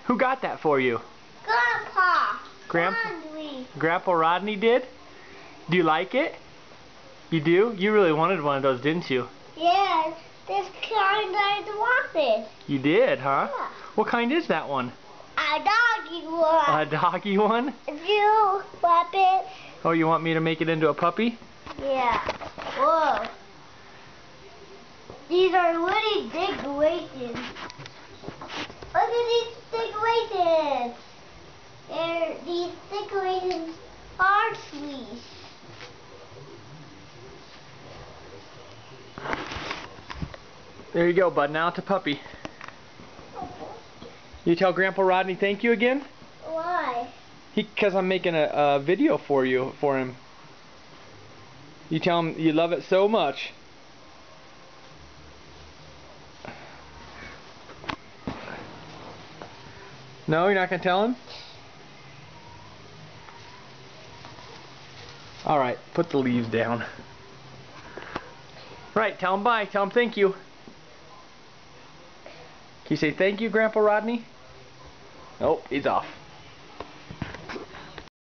Who got that for you? Grandpa. Rodney. Grandpa Rodney did? Do you like it? You do? You really wanted one of those, didn't you? Yes, this kind I wanted. You did, huh? Yeah. What kind is that one? A doggy one. A doggy one? You want it? Oh, you want me to make it into a puppy? Yeah. Whoa. These are really decorations. Look at these decorations. These decorations are sweet. There you go, bud. Now it's a puppy. You tell Grandpa Rodney thank you again? Why? Because I'm making a video for him. You tell him you love it so much. No, you're not going to tell him? Alright, put the leaves down. Right, tell him bye. Tell him thank you. Can you say thank you, Grandpa Rodney? Oh, he's off.